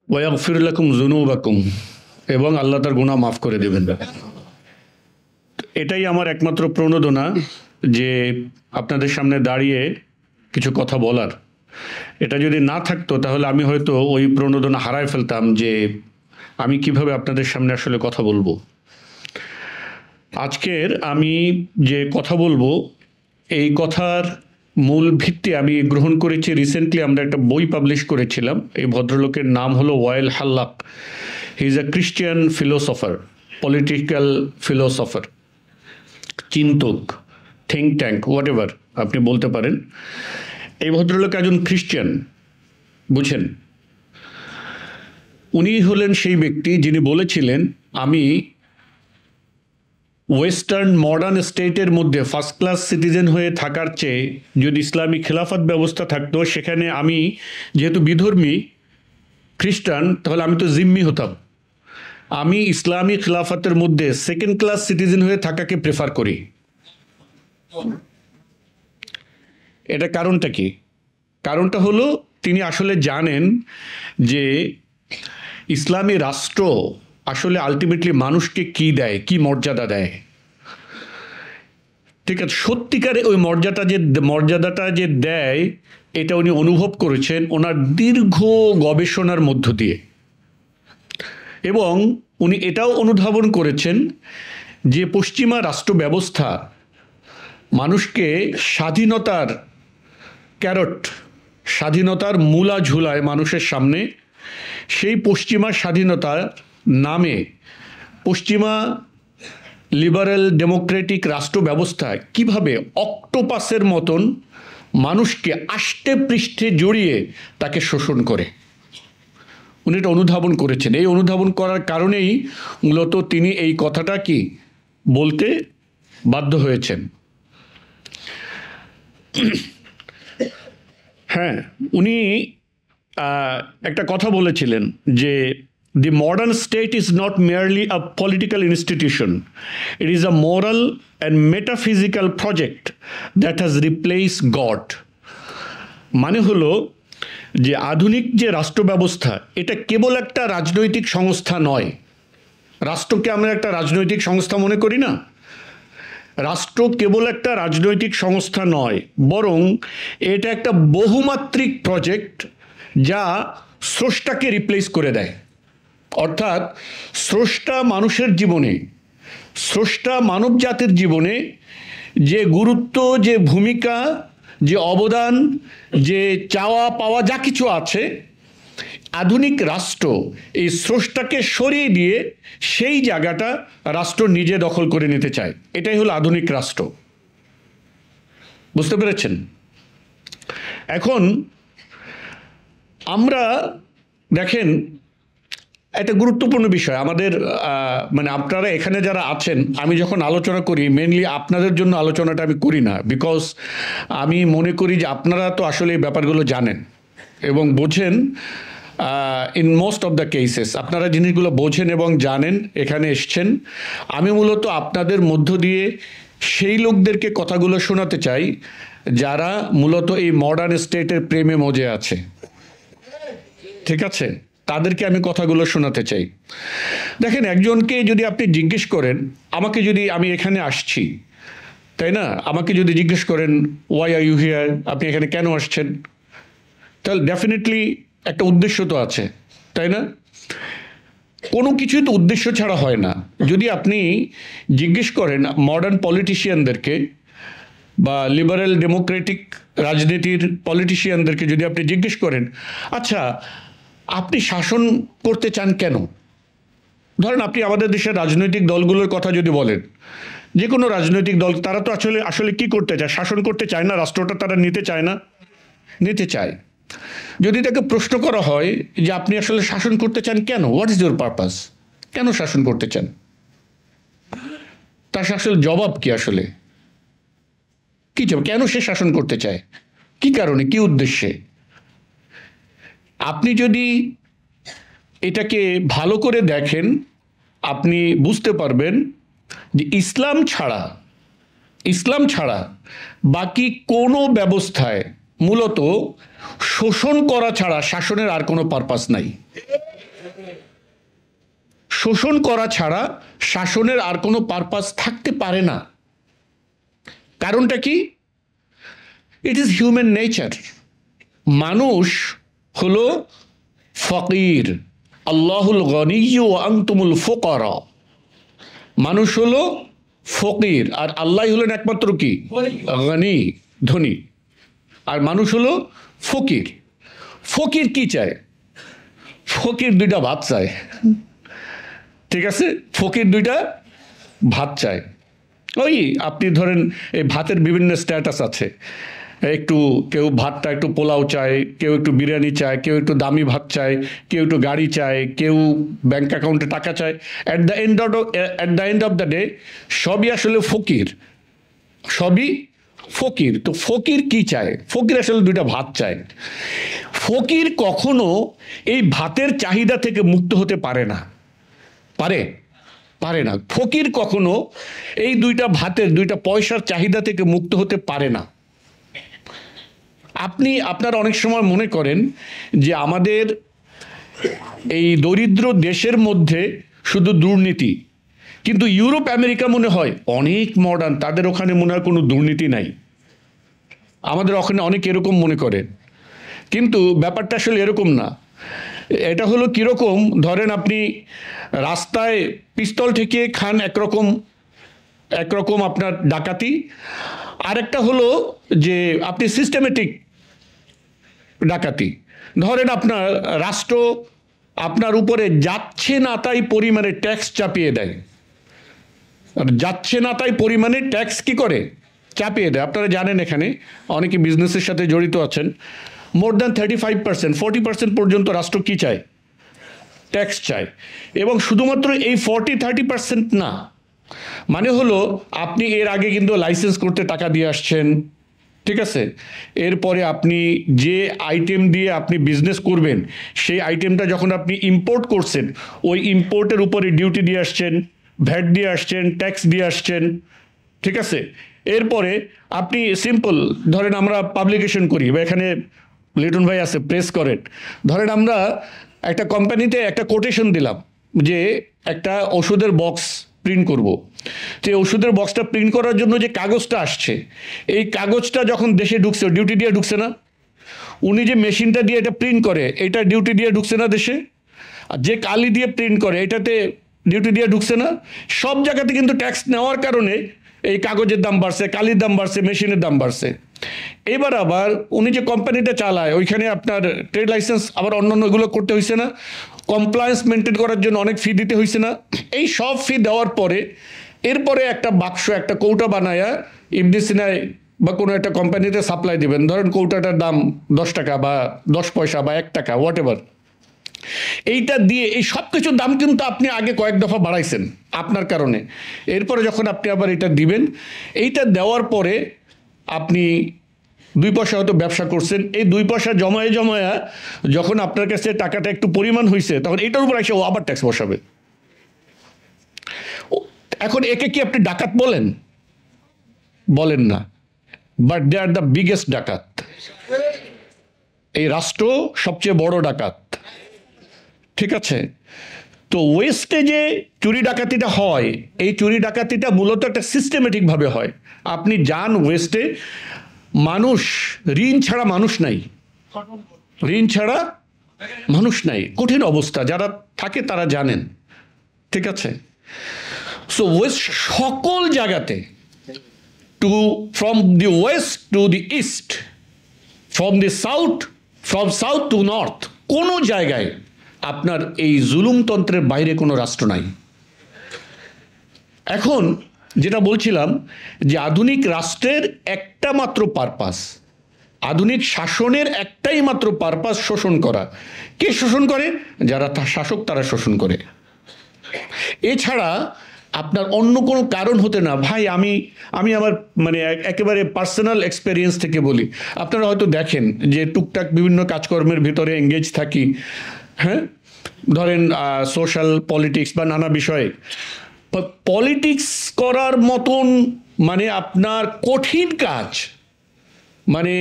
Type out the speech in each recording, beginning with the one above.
ওয়াগফির লাকুম যুনুবাকুম, এবং আল্লাহ তার গুনাহ মাফ করে দেবেন। এটাই আমার একমাত্র প্রণোদনা যে আপনাদের সামনে দাঁড়িয়ে কিছু কথা বলার। এটা যদি না থাকতো তাহলে আমি হয়তো ওই প্রণোদনা হারায় ফেলতাম যে আমি কিভাবে আপনাদের সামনে আসলে কথা বলবো। আজকের আমি যে কথা বলবো এই কথার মূল ভিত্তি আমি গ্রহণ করেছি রিসেন্টলি। আমরা একটা বই পাবলিশ করেছিলাম। এই ভদ্রলোকের নাম হলো Wael Hallaq. He is a Christian philosopher, political philosopher, চিন্তক, থিঙ্ক ট্যাঙ্ক, হোয়াট এভার আপনি বলতে পারেন। এই ভদ্রলোক একজন খ্রিশ্চান, বুঝেন। উনি হলেন সেই ব্যক্তি যিনি বলেছিলেন আমি ওয়েস্টার্ন মডার্ন স্টেটের মধ্যে ফার্স্ট ক্লাস সিটিজেন হয়ে থাকার চেয়ে যদি ইসলামী খেলাফত ব্যবস্থা থাকতো, সেখানে আমি যেহেতু বিধর্মী খ্রিস্টান, তাহলে আমি তো জিম্মি হতাম। আমি ইসলামী খেলাফতের মধ্যে সেকেন্ড ক্লাস সিটিজেন হয়ে থাকাকে প্রেফার করি। এটা কারণটা কি? কারণটা হলো তিনি আসলে জানেন যে ইসলামী রাষ্ট্র আসলে আলটিমেটলি মানুষকে কি দেয়, কি মর্যাদা দেয়। ঠিক আছে, সত্যিকারে ওই মর্যাদাটা যে দেয় এটা উনি অনুভব করেছেন ওনার দীর্ঘ গবেষণার মধ্য দিয়ে। এবং উনি এটাও অনুধাবন করেছেন যে পশ্চিমা রাষ্ট্র ব্যবস্থা মানুষকে স্বাধীনতার ক্যারট, স্বাধীনতার মূলা ঝুলায় মানুষের সামনে। সেই পশ্চিমা স্বাধীনতার নামে পশ্চিমা লিবারেল ডেমোক্রেটিক রাষ্ট্র ব্যবস্থা কিভাবে অক্টোপাসের মতন মানুষকে আষ্টে পৃষ্ঠে জড়িয়ে তাকে শোষণ করে, উনি এটা অনুধাবন করেছেন। এই অনুধাবন করার কারণেই মূলত তিনি এই কথাটা কি বলতে বাধ্য হয়েছেন। হ্যাঁ, উনি একটা কথা বলেছিলেন যে the modern state is not merely a political institution, it is a moral and metaphysical project that has replaced God. মানে হলো যে আধুনিক যে রাষ্ট্র ব্যবস্থা এটা কেবল একটা রাজনৈতিক সংস্থা নয়। রাষ্ট্রকে আমরা একটা রাজনৈতিক সংস্থা মনে করি না। রাষ্ট্র কেবল একটা রাজনৈতিক সংস্থা নয়, বরং এটা একটা বহুমাত্রিক প্রজেক্ট যা স্রষ্টাকে রিপ্লেস করে দেয়। অর্থাৎ স্রষ্টা মানুষের জীবনে, স্রষ্টা মানব জাতির জীবনে যে গুরুত্ব, যে ভূমিকা, যে অবদান, যে চাওয়া পাওয়া যা কিছু আছে, আধুনিক রাষ্ট্র এই স্রষ্টাকে সরিয়ে দিয়ে সেই জায়গাটা রাষ্ট্র নিজে দখল করে নিতে চায়। এটাই হলো আধুনিক রাষ্ট্র। বুঝতে পেরেছেন? এখন আমরা দেখেন একটা গুরুত্বপূর্ণ বিষয় আমাদের, মানে আপনারা এখানে যারা আছেন, আমি যখন আলোচনা করি মেনলি আপনাদের জন্য আলোচনাটা আমি করি না, বিকজ আমি মনে করি যে আপনারা তো আসলে এই ব্যাপারগুলো জানেন এবং বোঝেন। In most of the cases আপনারা জিনিসগুলো বোঝেন এবং জানেন, এখানে এসছেন। আমি মূলত আপনাদের মধ্য দিয়ে সেই লোকদেরকে কথাগুলো শোনাতে চাই যারা মূলত এই মডার্ন স্টেটের প্রেমে মজে আছে। ঠিক আছে, তাদেরকে আমি কথাগুলো শোনাতে চাই। দেখেন, একজনকে যদি আপনি জিজ্ঞেস করেন, আমাকে যদি, আমি এখানে আসছি, তাই না, আমাকে যদি জিজ্ঞেস করেন ওয়াই আর ইউ হিয়ার, আপনি এখানে কেন আসছেন, তাহলে ডেফিনেটলি একটা উদ্দেশ্য তো আছে, তাই না? কোনো কিছুই তো উদ্দেশ্য ছাড়া হয় না। যদি আপনি জিজ্ঞেস করেন মডার্ন পলিটিশিয়ানদেরকে বা লিবারেল ডেমোক্রেটিক রাজনীতির পলিটিশিয়ানদেরকে যদি আপনি জিজ্ঞেস করেন, আচ্ছা আপনি শাসন করতে চান কেন? ধরেন আপনি আমাদের দেশের রাজনৈতিক দলগুলোর কথা যদি বলেন, যে কোনো রাজনৈতিক দল, তারা তো আসলে কি করতে চায়? শাসন করতে চায় না, রাষ্ট্রটা তারা নিতে চায় না? নিতে চায়। যদি তাকে প্রশ্ন করা হয় যে আপনি আসলে শাসন করতে চান কেন, হোয়াট ইজ ইউর পারপাস, কেন শাসন করতে চান, তার আসলে জবাব কি? আসলে কি জবাব? কেন সে শাসন করতে চায়, কি কারণে, কি উদ্দেশ্যে? আপনি যদি এটাকে ভালো করে দেখেন, আপনি বুঝতে পারবেন যে ইসলাম ছাড়া বাকি কোনো ব্যবস্থায় মূলত শোষণ করা ছাড়া শাসনের আর কোনো পারপাস নাই। শোষণ করা ছাড়া শাসনের আর কোনো পারপাস থাকতে পারে না। কারণটা কি? It is human nature. মানুষ হলো ফকির, আল্লাহুল গনিয়্যু ওয়া আনতুমুল ফুকারা। মানুষ হলো ফকির আর আল্লাহ হলেন একমাত্র কি? গনি, ধনী। আর মানুষ হলো ফকির। ফকির কি চায়? ফকির দুইটা ভাত চায়। ঠিক আছে, ফকির দুইটা ভাত চায়। ওই আপনি ধরেন এই ভাতের বিভিন্ন স্ট্যাটাস আছে, একটু কেউ ভাতটা একটু পোলাও চায়, কেউ একটু বিরিয়ানি চায়, কেউ একটু দামি ভাত চায়, কেউ একটু গাড়ি চায়, কেউ ব্যাংক অ্যাকাউন্টে টাকা চায়। At the end of the day সবই আসলে ফকির, সবই ফকির। তো ফকির কি চায়? ফকির আসলে দুইটা ভাত চায়। ফকির কখনো এই ভাতের চাহিদা থেকে মুক্ত হতে পারে না। পারে না। ফকির কখনো এই দুইটা ভাতের, দুইটা পয়সার চাহিদা থেকে মুক্ত হতে পারে না। আপনারা অনেক সময় মনে করেন যে আমাদের এই দরিদ্র দেশের মধ্যে শুধু দুর্নীতি, কিন্তু ইউরোপ আমেরিকা মনে হয় অনেক মডার্ন, তাদের ওখানে মনে হয় কোনো দুর্নীতি নাই। আমাদের ওখানে অনেক এরকম মনে করেন, কিন্তু ব্যাপারটা আসলে এরকম না। এটা হলো কীরকম, ধরেন আপনি রাস্তায় পিস্তল ঠেকিয়ে খান একরকম আপনার ডাকাতি, আরেকটা হলো যে আপনি সিস্টেমেটিক ডাকাতি। ধরেন আপনার রাষ্ট্র আপনার উপরে যাচ্ছে না তাই পরিমাণে ট্যাক্স চাপিয়ে দেয়, যাচ্ছে না তাই পরিমাণে ট্যাক্স কি করে? চাপিয়ে দেয়। আপনারা জানেন এখানে অনেকে বিজনেসের সাথে জড়িত আছেন, মোর দ্যান 35%, 40% পর্যন্ত রাষ্ট্র কি চায়? ট্যাক্স চায়। এবং শুধুমাত্র এই 40-30% না, মানে হলো আপনি এর আগে কিন্তু লাইসেন্স করতে টাকা দিয়ে আসছেন, ঠিক আছে? এরপরে আপনি যে আইটেম দিয়ে আপনি বিজনেস করবেন সেই আইটেমটা যখন আপনি ইম্পোর্ট করছেন, ওই ইম্পোর্টের উপরে ডিউটি দিয়ে আসছেন, ভ্যাট দিয়ে আসছেন, ট্যাক্স দিয়ে আসছেন, ঠিক আছে? এরপরে আপনি সিম্পল ধরেন আমরা পাবলিকেশন করি, বা এখানে লিটন ভাই আছে, প্রেস করেন। ধরেন আমরা একটা কোম্পানিতে একটা কোটেশন দিলাম যে একটা ওষুধের বক্স প্রিন্ট করব। তো এই ওষুধের বক্সটা প্রিন্ট করার জন্য যে কাগজটা আসছে, এই কাগজটা যখন দেশে ঢুকছে, ডিউটি দিয়ে ঢুকছে না? উনি যে মেশিনটা দিয়ে এটা প্রিন্ট করে, এটা ডিউটি দিয়ে ঢুকছে না দেশে? আর যে কালি দিয়ে প্রিন্ট করে, এটাতে ডিউটি দিয়ে ঢুকছে না? সব জায়গাতে কিন্তু ট্যাক্স নেওয়ার কারণে এই কাগজের দাম বাড়ছে, কালির দাম বাড়ছে, মেশিনের দাম বাড়ছে। এবার আবার উনি যে কোম্পানিটা চালায়, ওইখানে আপনার ট্রেড লাইসেন্স আবার অন্যান্য এগুলো করতে হয়েছে না? কমপ্লায়েন্স মেনটেন করার জন্য অনেক ফি দিতে হয়েছে না? এই সব ফি দেওয়ার পরে এরপরে একটা বাক্স, একটা কৌটা বানায়া ইবনে সিনায় বা কোনো একটা কোম্পানিতে সাপ্লাই দিবেন। ধরেন কৌটাটার দাম 10 টাকা বা 10 পয়সা বা 1 টাকা, হোয়াট এভার। এইটা দিয়ে এই সব কিছুর দাম কিন্তু আপনি আগে কয়েক দফা বাড়াইছেন আপনার কারণে। এরপরে যখন আপনি আবার এটা দিবেন, এইটা দেওয়ার পরে আপনি 2 পয়সা হয়তো ব্যবসা করছেন, এই 2 পয়সা জমায়ে যখন আপনার কাছে টাকাটা একটু পরিমাণ হয়েছে, তখন এইটার উপর এসে ও আবার ট্যাক্স বসাবে। এখন একে কি আপনি ডাকাত বলেন? বলেন না, but they are the biggest ডাকাত। এই রাষ্ট্র সবচেয়ে বড় ডাকাত, ঠিক আছে? তো ওয়েস্টে যে চুরি ডাকাতিটা হয়, এই চুরি ডাকাতিটা মূলত একটা সিস্টেমেটিকভাবে হয়। আপনি যান ওয়েস্টে, মানুষ ঋণ ছাড়া মানুষ নাই, ঋণ ছাড়া মানুষ নাই, কঠিন অবস্থা। যারা থাকে তারা জানেন, ঠিক আছে? সো ওয়েস্ট সকল জায়গাতে, from the West to the east, from south two north, কোনো জায়গায় আপনার এই জুলুমতন্ত্রের বাইরে কোনো রাষ্ট্র নাই। এখন যেটা বলছিলাম যে আধুনিক রাষ্ট্রের একটা মাত্র পারপাস, আধুনিক শাসনের একটাই মাত্র পারপাস, শোষণ করা। কে শোষণ করে? যারা শাসক তারা শোষণ করে। এছাড়া আপনার অন্য কোনো কারণ হতে না। ভাই আমি আমার মানে একেবারে পার্সোনাল এক্সপেরিয়েন্স থেকে বলি, আপনারা হয়তো দেখেন যে টুকটাক বিভিন্ন কাজকর্মের ভিতরে এঙ্গেজ থাকি, হ্যাঁ, ধরেন সোশ্যাল পলিটিক্স বা নানা বিষয়ে। পলিটিক্স করার মতন মানে আপনার কঠিন কাজ, মানে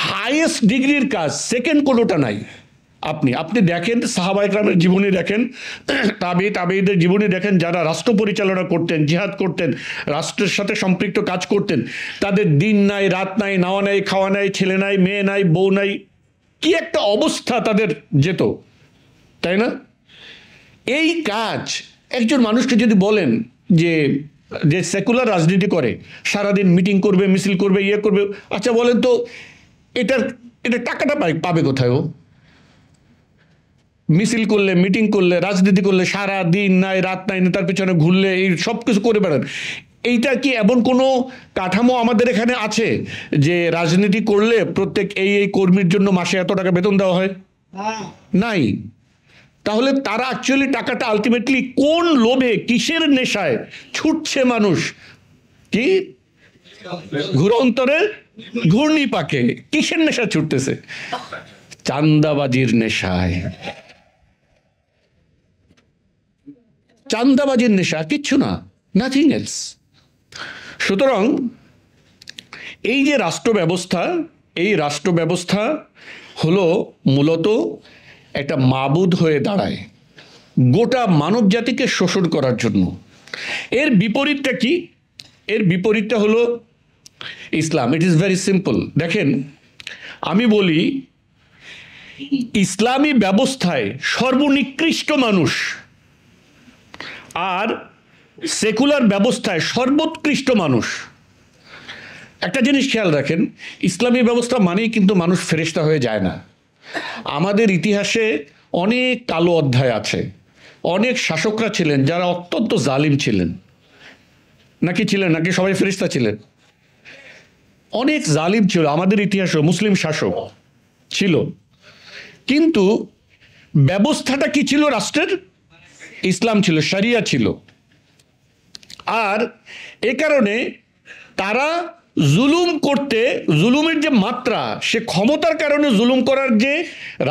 হাইয়েস্ট ডিগ্রির কাজ সেকেন্ড কোনোটা নাই। আপনি আপনি দেখেন সাহাবা ইকরামের জীবনী দেখেন, তাবেঈদের জীবনী দেখেন, যারা রাষ্ট্র পরিচালনা করতেন, জিহাদ করতেন, রাষ্ট্রের সাথে সম্পৃক্ত কাজ করতেন, তাদের দিন নাই, রাত নাই, নাওয়া নাই, খাওয়া নাই, ছেলে নাই, মেয়ে নাই, বউ নাই, কি একটা অবস্থা তাদের যেত, তাই না? এই কাজ একজন মানুষকে যদি বলেন যে যে সেকুলার রাজনীতি করে, সারাদিন মিটিং করবে, মিছিল করবে, ইয়ে করবে, আচ্ছা বলেন তো এটা টাকাটা পাবে কোথায়? ও মিছিল করলে, মিটিং করলে, রাজনীতি করলে, সারা দিন নাই, রাত নাই, নেতার পেছনে ঘুরলে, এই সব কিছু করে বেড়ান, এইটা কি এমন কোনো কাঠামো আমাদের এখানে আছে যে রাজনীতি করলে প্রত্যেক এই কর্মীর জন্য মাসে এত টাকা বেতন দেওয়া হয়? নাই। তাহলে তারা অ্যাকচুয়ালি টাকাটা আলটিমেটলি কোন লোভে, কিসের নেশায় ছুটছে মানুষ? কি ঘুরন্তরে ঘূর্ণি পাকে কিসের নেশা ছুটতেছে? চান্দাবাজির নেশায়। চান্দাবাজির নেশা, কিচ্ছু না, নাথিং এলস। সুতরাং এই যে রাষ্ট্র ব্যবস্থা, এই রাষ্ট্র ব্যবস্থা হলো মূলত একটা মাবুদ হয়ে দাঁড়ায় গোটা মানব জাতিকে শোষণ করার জন্য। এর বিপরীতটা কি? এর বিপরীতটা হলো ইসলাম। It is very simple. দেখেন, আমি বলি ইসলামী ব্যবস্থায় সর্বনিকৃষ্ট মানুষ আর সেকুলার ব্যবস্থায় সর্বোৎকৃষ্ট মানুষ। একটা জিনিস খেয়াল রাখেন, ইসলামী ব্যবস্থা মানেই কিন্তু মানুষ ফেরেশতা হয়ে যায় না। আমাদের ইতিহাসে অনেক কালো অধ্যায় আছে, অনেক শাসকরা ছিলেন যারা অত্যন্ত জালিম ছিলেন। নাকি সবাই ফেরেশতা ছিলেন? অনেক জালিম ছিল আমাদের ইতিহাসে, মুসলিম শাসক ছিল, কিন্তু ব্যবস্থাটা কি ছিল রাষ্ট্রের? ইসলাম ছিল, শরিয়া ছিল। আর এ কারণে তারা জুলুম করতে, জুলুমের যে মাত্রা, সে ক্ষমতার কারণে জুলুম করার, যে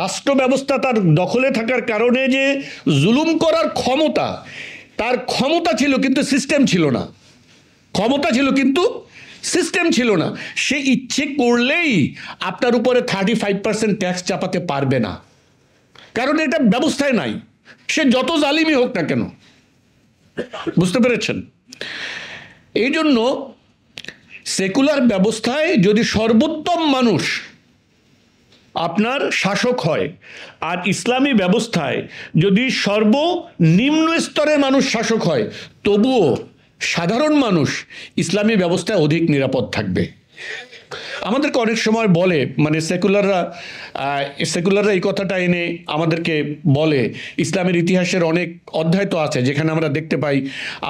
রাষ্ট্র ব্যবস্থা তার দখলে থাকার কারণে যে জুলুম করার ক্ষমতা, তার ক্ষমতা ছিল কিন্তু সিস্টেম ছিল না। ক্ষমতা ছিল কিন্তু সিস্টেম ছিল না। সে ইচ্ছে করলেই আপনার উপরে 35% ট্যাক্স চাপাতে পারবে না, কারণ এটা ব্যবস্থায় নাই, সে যত জালিমই হোক না কেন। বুঝতে পেরেছেন? এই জন্য সেকুলার ব্যবস্থায় যদি সর্বোত্তম মানুষ আপনার শাসক হয়, আর ইসলামী ব্যবস্থায় যদি সর্বনিম্ন স্তরের মানুষ শাসক হয়, তবুও সাধারণ মানুষ ইসলামী ব্যবস্থায় অধিক নিরাপদ থাকবে। আমাদেরকে অনেক সময় বলে, মানে সেকুলাররা এই কথাটা এনে আমাদেরকে বলে, ইসলামের ইতিহাসের অনেক অধ্যায় তো আছে যেখানে আমরা দেখতে পাই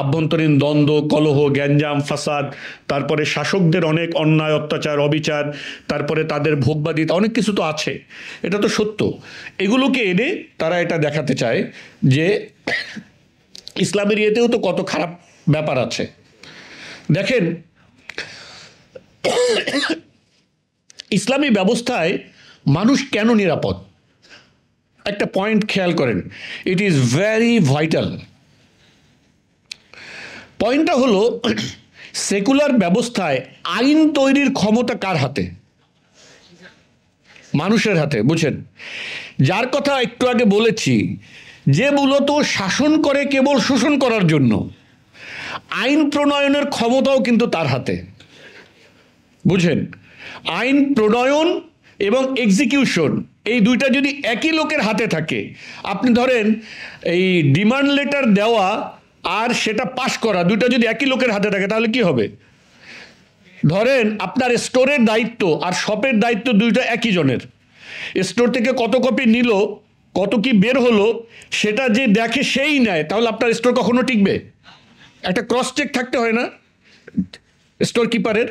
আভ্যন্তরীণ দ্বন্দ্ব, কলহ, গ্যাঞ্জাম, ফাসাদ, তারপরে শাসকদের অনেক অন্যায়, অত্যাচার, অবিচার, তারপরে তাদের ভোগবাদিতা, অনেক কিছু তো আছে। এটা তো সত্য। এগুলোকে এনে তারা এটা দেখাতে চায় যে ইসলামের ইয়েতেও তো কত খারাপ ব্যাপার আছে। দেখেন, ইসলামী ব্যবস্থায় মানুষ কেন নিরাপদ? একটা পয়েন্ট খেয়াল করেন, ইট ইজ ভেরি ভাইটাল। পয়েন্টটা হলো, সেকুলার ব্যবস্থায় আইন তৈরির ক্ষমতা কার হাতে? মানুষের হাতে। বুঝেন? যার কথা একটু আগে বলেছি, যে মূলত শাসন করে কেবল শোষণ করার জন্য, আইন প্রণয়নের ক্ষমতাও কিন্তু তার হাতে। বুঝেন? আইন প্রণয়ন এবং এক্সিকিউশন, এই দুইটা যদি একই লোকের হাতে থাকে, আপনি ধরেন এই ডিমান্ড লেটার দেওয়া আর সেটা পাশ করা, দুইটা যদি একই লোকের হাতে থাকে, তাহলে কি হবে? ধরেন আপনার স্টোরের দায়িত্ব আর শপের দায়িত্ব দুইটা একই জনের। স্টোর থেকে কত কপি নিল, কত কি বের হলো, সেটা যে দেখে সেই নেয়, তাহলে আপনার স্টোর কখনো টিকবে? একটা ক্রস চেক থাকতে হয় না স্টোর কিপারের?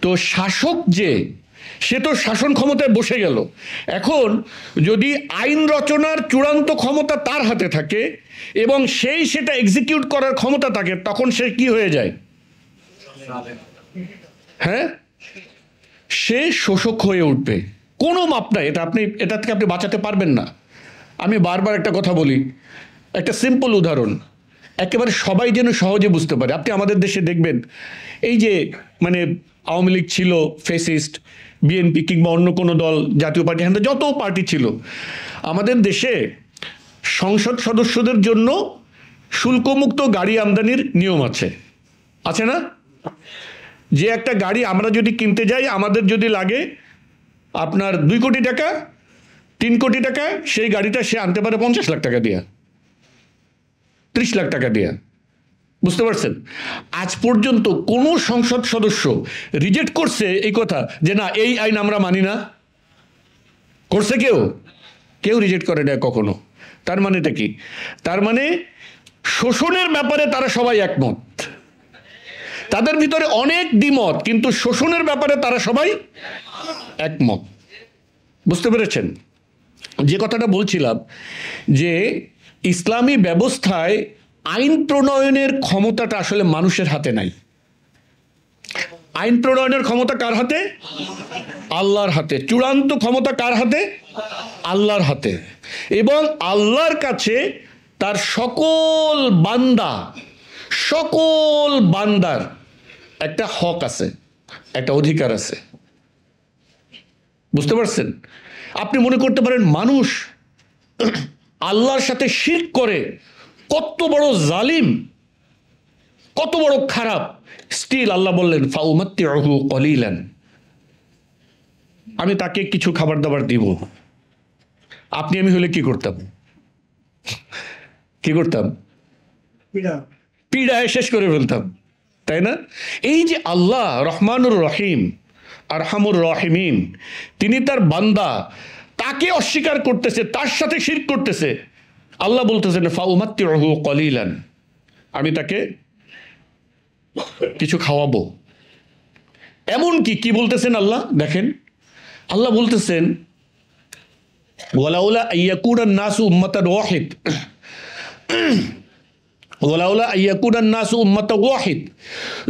তো শাসক যে, সে তো শাসন ক্ষমতায় বসে গেল। এখন যদি আইন রচনার চূড়ান্ত ক্ষমতা তার হাতে থাকে এবং সেটা এক্সিকিউট করার ক্ষমতা থাকে, তখন সে কি হয়ে যায়? হ্যাঁ, সে শোষক হয়ে উঠবে। কোনো মাপ নাই, এটা থেকে আপনি বাঁচাতে পারবেন না। আমি বারবার একটা কথা বলি, একটা সিম্পল উদাহরণ, একেবারে সবাই যেন সহজে বুঝতে পারে। আপনি আমাদের দেশে দেখবেন, এই যে মানে আওয়ামী লীগ ছিল ফেসিস্ট, বিএনপি কিংবা অন্য কোনো দল, জাতীয় পার্টি, হ্যাঁ যত পার্টি ছিল, আমাদের দেশে সংসদ সদস্যদের জন্য শুল্কমুক্ত গাড়ি আমদানির নিয়ম আছে, আছে না? যে একটা গাড়ি আমরা যদি কিনতে যাই, আমাদের যদি লাগে আপনার 2 কোটি টাকা, 3 কোটি টাকা, সেই গাড়িটা সে আনতে পারে 50 লাখ টাকা দিয়ে, 30 লাখ টাকা দিয়ে। বুঝতে পারছেন? আজ পর্যন্ত কোনো সংসদ সদস্য রিজেক্ট করছে এই কথা যে না এই আইন আমরা মানি না? করছে কেউ? কেউ রিজেক্ট করে না কখনো। তার মানেটা কি? তার মানে শোষণের ব্যাপারে তারা সবাই একমত। তাদের ভিতরে অনেক দ্বিমত, কিন্তু শোষণের ব্যাপারে তারা সবাই একমত। বুঝতে পেরেছেন? যে কথাটা বলছিলাম যে ইসলামী ব্যবস্থায় আইন প্রণয়নের ক্ষমতাটা আসলে মানুষের হাতে নাই। আইন প্রণয়নের ক্ষমতা কার হাতে? আল্লাহর হাতে। চূড়ান্ত ক্ষমতা কার হাতে? আল্লাহর হাতে। এবং আল্লাহর কাছে তার সকল বান্দার একটা হক আছে, একটা অধিকার আছে। বুঝতে পারছেন? আপনি মনে করতে পারেন মানুষ আল্লাহর সাথে শিরক করে কত বড় জালিম, কত বড় খারাপ, স্টিল আল্লাহ বললেন ফাউমাত্তিউহু কলিলান, আমি তাকে কিছু খাবার দাবার দিব। আপনি আমি হলে কি করতাম? কি করতাম? পীড়ায় শেষ করে ফেলতাম, তাই না? এই যে আল্লাহ রহমানুর রহিম, আরহামুর রহিমিন, তিনি তার বান্দা তাকে অস্বীকার করতেছে, তার সাথে শিরক করতেছে, আল্লাহ বলতেছেন ফাউমাত্তিউহু কলিলান, আমি তাকে কিছু খাওয়াবো। এমন কি বলতেছেন আল্লাহ? দেখেন, আল্লাহ বলতেছেন ওয়ালাউলা আইয়াকুনান নাসু উম্মাতান ওয়াহিদ, ওয়ালাউলা আইয়াকুনান নাসু উম্মাতান ওয়াহিদ,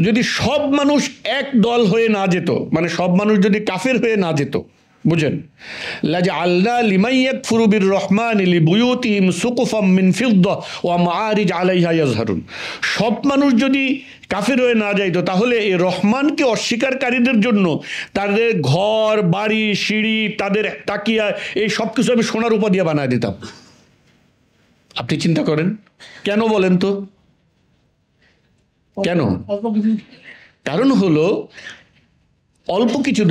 যদি সব মানুষ এক দল হয়ে না যেত, মানে সব মানুষ যদি কাফের হয়ে না যেত, বুঝেন, লাজআলনা লিমান ইয়াকফুরু বিররহমানি লিবুয়ুতিহিম সুকুফাম মিন ফিদ্দা ওয়া মাআরিজ আলাইহা ইয়াজহারুন, সব মানুষ যদি কাফের হয়ে না যাইতো, তাহলে এই রহমানকে অস্বীকারীদের জন্য তাদের ঘর বাড়ি সিঁড়ি তাদের তাকিয়া এই সব কিছু আমি সোনার রূপা দিয়ে বানায় দিতাম। আপনি চিন্তা করেন, কেন বলেন তো? কেন? কারণ হলো অল্প কিছু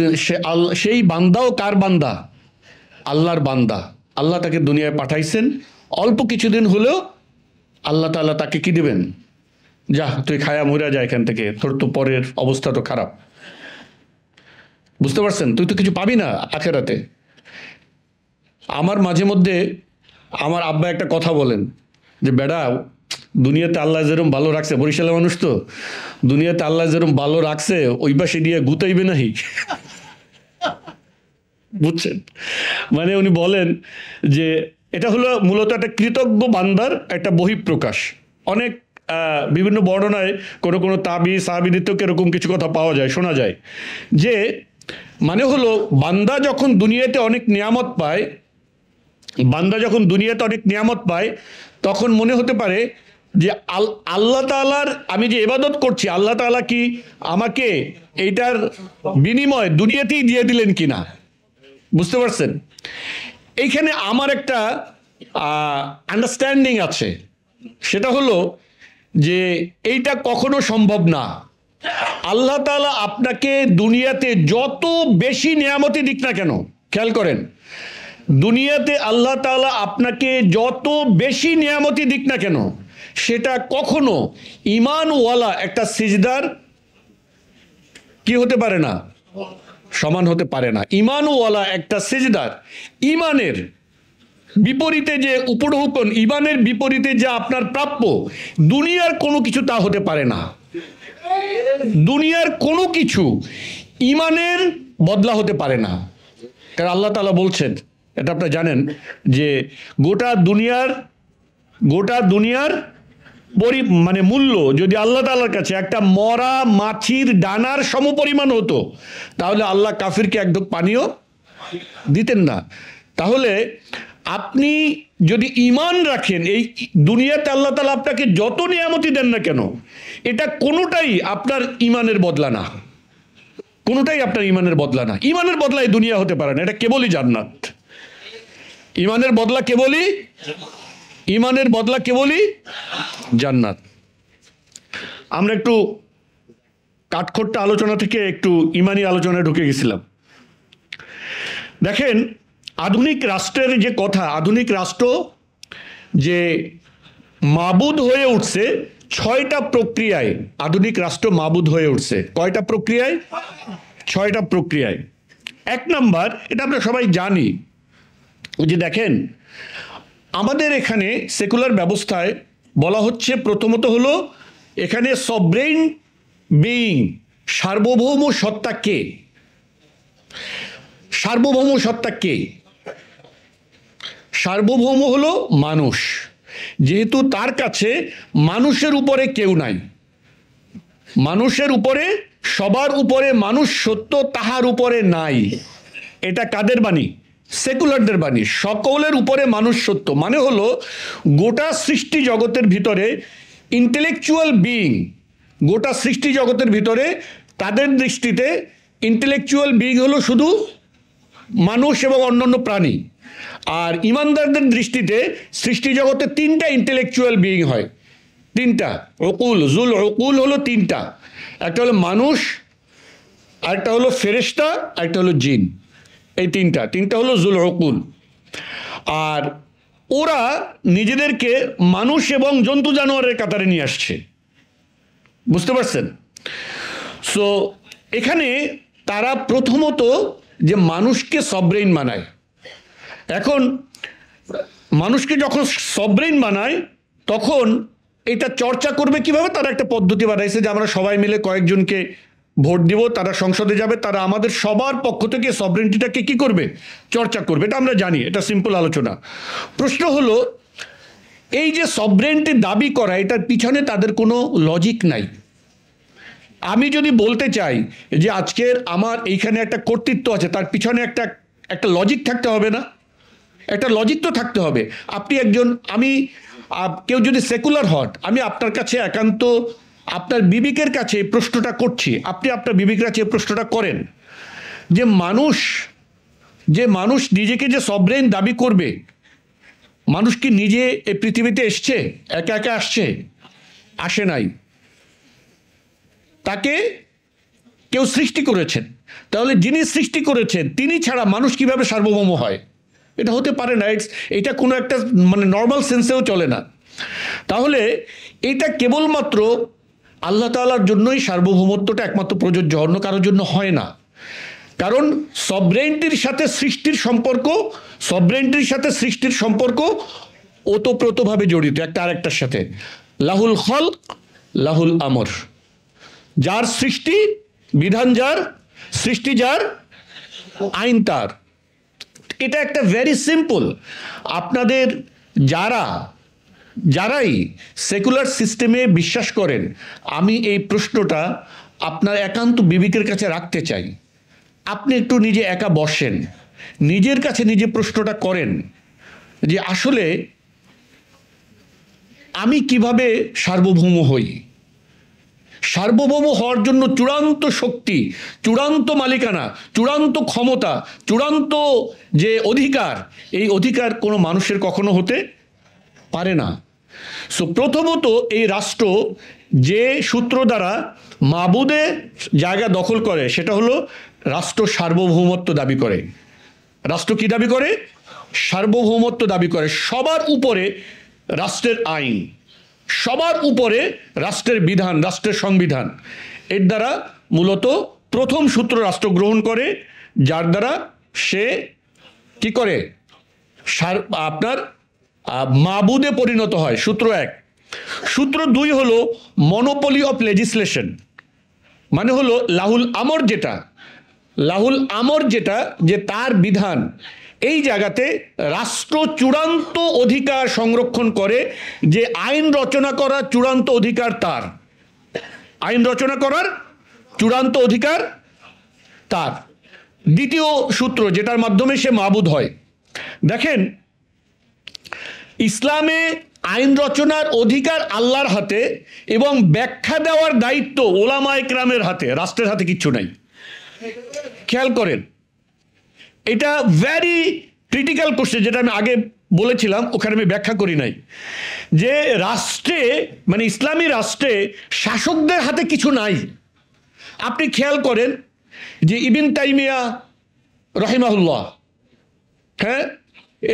সেই বান্দাও কার বান্দা? আল্লাহর বান্দা। আল্লাহ তাকে দুনিয়ায় পাঠাইছেন, অল্প কিছুদিন হলেও আল্লাহ তাআলা তাকে কি দিবেন? যা তুই খায়া মরে যা এখান থেকে, তোর তো পরের অবস্থা তো খারাপ। বুঝতে পারছেন? তুই তো কিছু পাবি না আখেরাতে। আমার মাঝে মধ্যে আমার আব্বা একটা কথা বলেন যে বেড়া, দুনিয়াতে আল্লাহ যেরকম ভালো রাখছে, বরিশালের মানুষ তো, দুনিয়াতে আল্লাহ যেরকম ভালো রাখছে ওই পাশে দিয়ে গুতাইবে নাহি। বুঝছেন? মানে উনি বলেন যে এটা হলো মূলত একটা কৃতজ্ঞ বান্দার একটা বহিঃপ্রকাশ। অনেক বিভিন্ন বর্ণনায় কোনো তাবি সাহাবীদেরও এরকম কিছু কথা পাওয়া যায়, শোনা যায়, যে মানে হলো বান্দা যখন দুনিয়াতে অনেক নিয়ামত পায়, তখন মনে হতে পারে যে আল্লাহ তাআলার আমি যে ইবাদত করছি, আল্লাহ তাআলা কি আমাকে এইটার বিনিময় দুনিয়াতেই দিয়ে দিলেন কিনা। বুঝতে পারছেন? এইখানে আমার একটা আন্ডারস্ট্যান্ডিং আছে, সেটা হলো যে এইটা কখনো সম্ভব না। আল্লাহ তাআলা আপনাকে দুনিয়াতে যত বেশি নিয়ামতি দিক না কেন, খেয়াল করেন, দুনিয়াতে আল্লাহ তাআলা আপনাকে যত বেশি নিয়ামতি দিক না কেন, সেটা কখনো ঈমানওয়ালা একটা সিজদার কি হতে পারে না, সমান হতে পারে না। ঈমানওয়ালা একটা সিজদার, ঈমানের বিপরীতে যে উপঢৌকন, ঈমানের বিপরীতে যা আপনার প্রাপ্য, দুনিয়ার কোনো কিছু তা হতে পারে না। দুনিয়ার কোনো কিছু ঈমানের বদলা হতে পারে না। কারণ আল্লাহ তাআলা বলছেন, এটা আপনারা জানেন, যে গোটা দুনিয়ার মানে মূল্য যদি আল্লাহ তাআলার কাছে একটা মরা মাছির ডানার সমপরিমাণ হতো, তাহলে আল্লাহ কাফিরকে এক ঢোক পানিও দিতেন না। তাহলে আপনি যদি ঈমান রাখেন, এই দুনিয়াতে আল্লাহ তাআলা আপনাকে যত নিয়ামতি দেন না কেন, এটা কোনোটাই আপনার ঈমানের বদলা না। কোনোটাই আপনার ইমানের বদলা না। ইমানের বদলা এই দুনিয়া হতে পারে না, এটা কেবলই জান্নাত। ইমানের বদলা কেবলই জান্নাত। আমরা একটু কাঠখোট্টা আলোচনা থেকে একটু ইমানি আলোচনায় ঢুকে গেছিলাম। দেখেন, আধুনিক রাষ্ট্রের যে কথা, আধুনিক রাষ্ট্র যে মাবুদ হয়ে উঠছে 6টা প্রক্রিয়ায়। আধুনিক রাষ্ট্র মাবুদ হয়ে উঠছে কয়টা প্রক্রিয়ায়? 6টা প্রক্রিয়ায়। 1 নাম্বার, এটা আমরা সবাই জানি যে দেখেন, আমাদের এখানে সেকুলার ব্যবস্থায় বলা হচ্ছে প্রথমত হলো এখানে সবরেইন বিইং, সার্বভৌম সত্তা কে? সার্বভৌম সত্তা কে? সার্বভৌম হলো মানুষ। যেহেতু তার কাছে মানুষের উপরে কেউ নাই, মানুষের উপরে, সবার উপরে মানুষ সত্য, তাহার উপরে নাই। এটা কাদের বাণী? সেকুলারদের বাণী। সকলের উপরে মানুষ সত্য মানে হলো গোটা সৃষ্টি জগতের ভিতরে ইন্টেলেকচুয়াল বিইং, গোটা সৃষ্টি জগতের ভিতরে তাদের দৃষ্টিতে ইন্টেলেকচুয়াল বিইং হলো শুধু মানুষ এবং অন্যান্য প্রাণী। আর ইমানদারদের দৃষ্টিতে সৃষ্টি জগতে 3টা ইন্টেলেকচুয়াল বিইং হয়, 3টা উকুল, জুল উকুল হলো 3টা। একটা হলো মানুষ, আরেকটা হলো ফেরেশতা, আরেকটা হলো জিন। এই 3টা হলো জুল উকুল। আর ওরা নিজেদেরকে মানুষ এবং জন্তু জানোয়ারের কাতারে নিয়ে আসছে, বুঝতে পারছেন? সো এখানে তারা প্রথমত যে মানুষকে সবরেইন বানায়। এখন মানুষকে যখন সবরেইন বানায় তখন এটা চর্চা করবে কিভাবে? তারা একটা পদ্ধতি বানাইছে যে আমরা সবাই মিলে কয়েকজনকে ভোট দিব, তারা সংসদে যাবে, তারা আমাদের সবার পক্ষ থেকে সবরেইনটিটাকে কি করবে? চর্চা করবে। এটা আমরা জানি, এটা সিম্পল আলোচনা। প্রশ্ন হলো, এই যে সবরেইনটি দাবি করা, এটার পিছনে তাদের কোনো লজিক নাই। আমি যদি বলতে চাই যে আজকের আমার এইখানে একটা কর্তৃত্ব আছে, তার পিছনে একটা লজিক থাকতে হবে না? একটা লজিক তো থাকতে হবে। আপনি একজন, কেউ যদি সেকুলার হন, আমি আপনার কাছে একান্ত আপনার বিবেকের কাছে এই প্রশ্নটা করছি, আপনি আপনার বিবেকের কাছে এই প্রশ্নটা করেন যে মানুষ নিজেকে যে সবরেইন দাবি করবে, মানুষ কি নিজে এই পৃথিবীতে এসছে? একা একা আসে নাই, তাকে কেউ সৃষ্টি করেছেন। তাহলে যিনি সৃষ্টি করেছেন তিনি ছাড়া মানুষ কিভাবে সার্বভৌম হয়? এটা হতে পারে না। এটা কোনো একটা মানে নর্মাল সেন্সেও চলে না। তাহলে এটা কেবলমাত্র আল্লাহ তাআলার জন্যই সার্বভৌমত্বটা একমাত্র প্রযোজ্য, অন্য কারোর জন্য হয় না। কারণ সবরেইনটির সাথে সৃষ্টির সম্পর্ক ওতপ্রোতভাবে জড়িত একটা আরেকটার সাথে। লাহুল খলক লাহুল আমর, যার সৃষ্টি, বিধান যার, সৃষ্টি যার, আইন তার। এটা একটা ভেরি সিম্পল। আপনাদের যারাই সেকুলার সিস্টেমে বিশ্বাস করেন, আমি এই প্রশ্নটা আপনার একান্ত বিবেকের কাছে রাখতে চাই। আপনি একটু নিজে একা বসেন, নিজের কাছে নিজে প্রশ্নটা করেন যে আসলে আমি কিভাবে সার্বভৌম হই? সার্বভৌম হওয়ার জন্য চূড়ান্ত শক্তি, চূড়ান্ত মালিকানা, চূড়ান্ত ক্ষমতা, চূড়ান্ত যে অধিকার, এই অধিকার কোনো মানুষের কখনো হতে পারে না। সো প্রথমত এই রাষ্ট্র যে সূত্র দ্বারা মাবুদে জায়গা দখল করে সেটা হলো রাষ্ট্র সার্বভৌমত্ব দাবি করে। রাষ্ট্র কি দাবি করে? সার্বভৌমত্ব দাবি করে। সবার উপরে রাষ্ট্রের আইন, সবার উপরে রাষ্ট্রের বিধান, রাষ্ট্রের সংবিধান। এর দ্বারা মূলত প্রথম সূত্র রাষ্ট্র গ্রহণ করে, যার দ্বারা সে কি করে? আপনার মাবুদে পরিণত হয়। সূত্র 1। সূত্র 2 হলো মনোপলি অফ লেজিসলেশন, মানে হলো লাহুল আমর যেটা যে তার বিধান, এই জায়গাতে রাষ্ট্র চূড়ান্ত অধিকার সংরক্ষণ করে যে আইন রচনা করার চূড়ান্ত অধিকার তার। আইন রচনা করার চূড়ান্ত অধিকার তার। দ্বিতীয় সূত্র যেটার মাধ্যমে সে মাবুদ হয়। দেখেন, ইসলামে আইন রচনার অধিকার আল্লাহর হাতে এবং ব্যাখ্যা দেওয়ার দায়িত্ব ওলামায়ে কেরামের হাতে, রাষ্ট্রের হাতে কিচ্ছু নাই। খেয়াল করেন, এটা ভেরি ক্রিটিক্যাল কোশ্চেন, যেটা আমি আগে বলেছিলাম, ওখানে আমি ব্যাখ্যা করি নাই, যে রাষ্ট্রে মানে ইসলামী রাষ্ট্রে শাসকদের হাতে কিছু নাই। আপনি খেয়াল করেন যে ইবনে তাইমিয়া রহিমাহুল্লাহ, হ্যাঁ,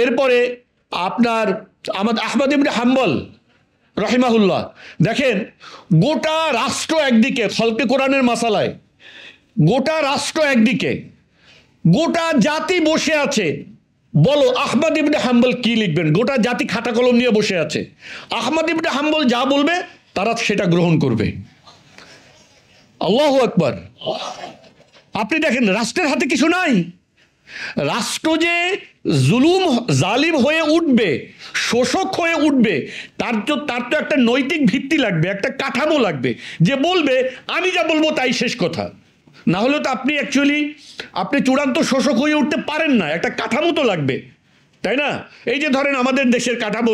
এরপরে আপনার আহমদ ইবনে হাম্বল রহিমাহুল্লাহ, দেখেন গোটা রাষ্ট্র একদিকে খলকে কোরআনের মাসালায়, গোটা রাষ্ট্র একদিকে, গোটা জাতি বসে আছে। বলো আহমদ ইবনে হাম্বল কি লিখবেন? গোটা জাতি খাতা কলম নিয়ে বসে আছে, আহমদ ইবনে হাম্বল যা বলবে তারা সেটা গ্রহণ করবে। আল্লাহু আকবার। আপনি দেখেন রাষ্ট্রের হাতে কিছু নাই। রাষ্ট্র যে জালিম হয়ে উঠবে, শোষক হয়ে উঠবে, তার তো একটা নৈতিক ভিত্তি লাগবে, একটা কাঠামো লাগবে, যে বলবে আমি যা বলবো তাই শেষ কথা। না হলে তো আপনি চূড়ান্ত শোষক হয়ে উঠতে পারেন না, একটা কাঠামো তো লাগবে, তাই না? এই যে ধরেন আমাদের দেশের কাঠামো,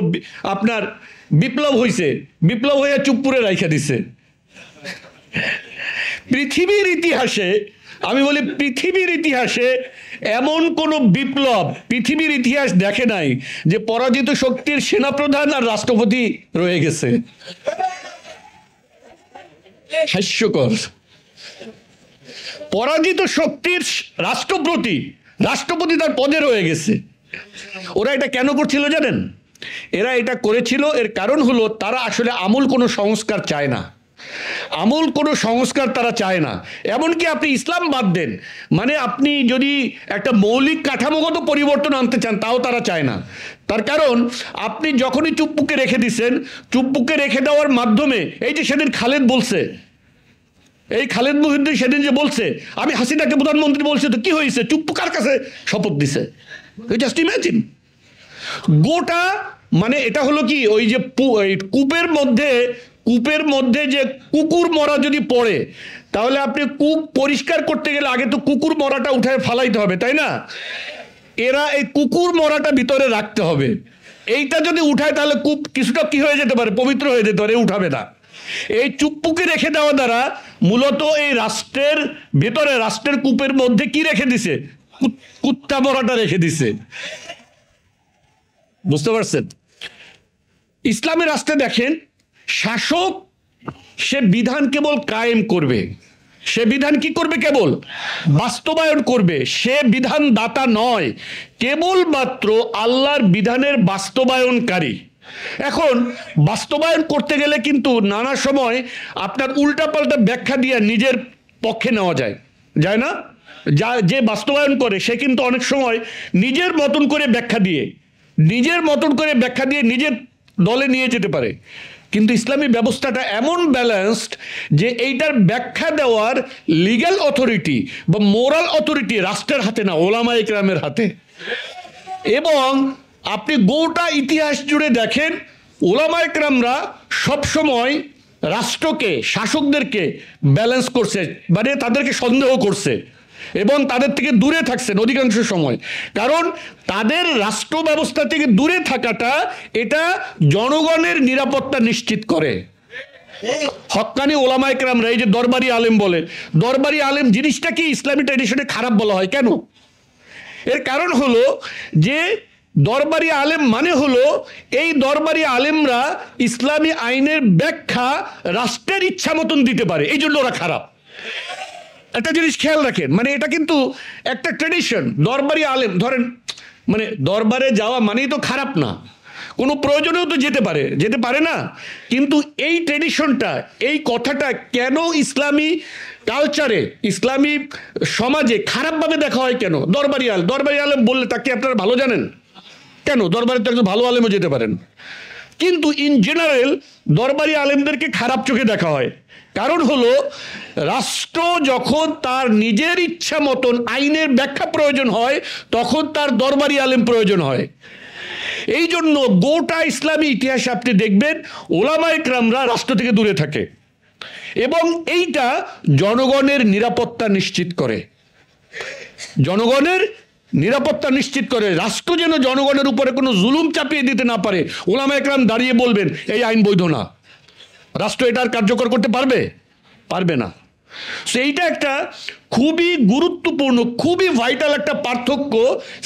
আপনার বিপ্লব হয়েছে, বিপ্লব হয়ে চুপ করে রাইখা দিছে। পৃথিবীর ইতিহাসে, আমি বলি পৃথিবীর ইতিহাসে এমন কোন বিপ্লব পৃথিবীর ইতিহাস দেখে নাই যে পরাজিত শক্তির সেনাপ্রধান আর রাষ্ট্রপতি রয়ে গেছে। হাস্যকর। পরাজিত শক্তির রাষ্ট্রপতি তার পদে রয়ে গেছে। ওরা এটা কেন করছিল জানেন? এরা এটা করেছিল, এর কারণ হলো তারা আসলে আমূল কোনো সংস্কার চায় না, আমূল কোনো সংস্কার তারা চায় না। এমনকি আপনি ইসলাম বাদ দেন, মানে আপনি যদি একটা মৌলিক কাঠামোগত পরিবর্তন আনতে চান তাও তারা চায় না। তার কারণ আপনি যখনই চুপ্পুকে রেখে দিচ্ছেন, চুপ্পুকে রেখে দেওয়ার মাধ্যমে, এই যে সেদিন খালেদ বলছে, এই খালেদ মহিউদ্দিন সেদিন যে বলছে আমি হাসিনাকে প্রধানমন্ত্রী বলছি, তো কি হয়েছে? চুপ্পু কার কাছে শপথ দিছে? Just imagine. গোটা মানে এটা হলো কি, ওই যে কূপের মধ্যে যে কুকুর মরা যদি পড়ে, তাহলে আপনি কূপ পরিষ্কার করতে গেলে আগে তো কুকুর মরাটা উঠায় ফালাইতে হবে, তাই না? এরা এই কুকুর মরাটা ভিতরে রাখতে হবে। এইটা যদি উঠায় তাহলে কূপ কিছুটা কি হয়ে যেতে পারে, পবিত্র হয়ে যেতে পারে, উঠাবে না। এই চুপ্পুকে রেখে দেওয়া দ্বারা মূলত এই রাষ্ট্রের ভেতরে, রাষ্ট্রের কূপের মধ্যে কি রেখে দিছে? কুত্তা মরাটা রেখে দিছে। বুঝতে পারছেন? ইসলামী রাষ্ট্রে দেখেন, শাসক সে বিধান কেবল কায়েম করবে, সে বিধান কি করবে? কেবল বাস্তবায়ন করবে। সে বিধান দাতা নয়, কেবলমাত্র আল্লাহর বিধানের বাস্তবায়নকারী। এখন বাস্তবায়ন করতে গেলে কিন্তু নানা সময় আপনার উল্টাপাল্টা ব্যাখ্যা দিয়ে নিজের পক্ষে নেওয়া যায় না? যে বাস্তবায়ন করে সে কিন্তু অনেক সময় নিজের মতন করে ব্যাখ্যা দিয়ে নিজের দলে নিয়ে যেতে পারে। কিন্তু ইসলামী ব্যবস্থাটা এমন ব্যালেন্সড যে এইটার ব্যাখ্যা দেওয়ার লিগ্যাল অথরিটি বা মোরাল অথরিটি রাষ্ট্রের হাতে না, ওলামায়ে কেরামের হাতে। এবং আপনি গোটা ইতিহাস জুড়ে দেখেন, ওলামায়ে কেরামরা সবসময় রাষ্ট্রকে, শাসকদেরকে ব্যালেন্স করছে, মানে তাদেরকে সন্দেহ করছে এবং তাদের থেকে দূরে থাকছেন অধিকাংশ সময়। কারণ তাদের রাষ্ট্র ব্যবস্থা থেকে দূরে থাকাটা এটা জনগণের নিরাপত্তা নিশ্চিত করে। হক্কানি ওলামায়ে কেরামরা, এই যে দরবারি আলেম বলে, দরবারি আলেম জিনিসটাকে ইসলামী ট্র্যাডিশনে খারাপ বলা হয় কেন? এর কারণ হলো যে দরবারি আলেম মানে হলো এই দরবারি আলেমরা ইসলামী আইনের ব্যাখ্যা রাষ্ট্রের ইচ্ছা মতন দিতে পারে, এই জন্য ওরা খারাপ। একটা জিনিস খেয়াল রাখেন, মানে এটা কিন্তু একটা ট্র্যাডিশন। দরবারি আলেম ধরেন, মানে দরবারে যাওয়া মানেই তো খারাপ না, কোনো প্রয়োজনেও তো যেতে পারে না। কিন্তু এই ট্র্যাডিশনটা, এই কথাটা কেন ইসলামী কালচারে, ইসলামী সমাজে খারাপভাবে দেখা হয় কেন? দরবারি আলেম বললে তাকে আপনারা ভালো জানেন কেন? দরবারে তো একজন ভালো আলেমও যেতে পারেন, কিন্তু ইন জেনারেল দরবারি আলেমদেরকে খারাপ চোখে দেখা হয়। কারণ হলো রাষ্ট্র যখন তার নিজের ইচ্ছা মতন আইনের ব্যাখ্যা প্রয়োজন হয়, তখন তার দরবারি আলেম প্রয়োজন হয়। এই জন্য গোটা ইসলামী ইতিহাসে আপনি দেখবেন ওলামায়ে কেরামরা রাষ্ট্র থেকে দূরে থাকে এবং এইটা জনগণের নিরাপত্তা নিশ্চিত করে। রাষ্ট্র যেন জনগণের উপরে কোনো জুলুম চাপিয়ে দিতে না পারে। ওলামায়ে কেরাম দাঁড়িয়ে বলবেন এই আইন বৈধ না, রাষ্ট্র এটা আর কার্যকর করতে পারবে না। সেইটা একটা খুবই গুরুত্বপূর্ণ, খুবই ভাইটাল একটা পার্থক্য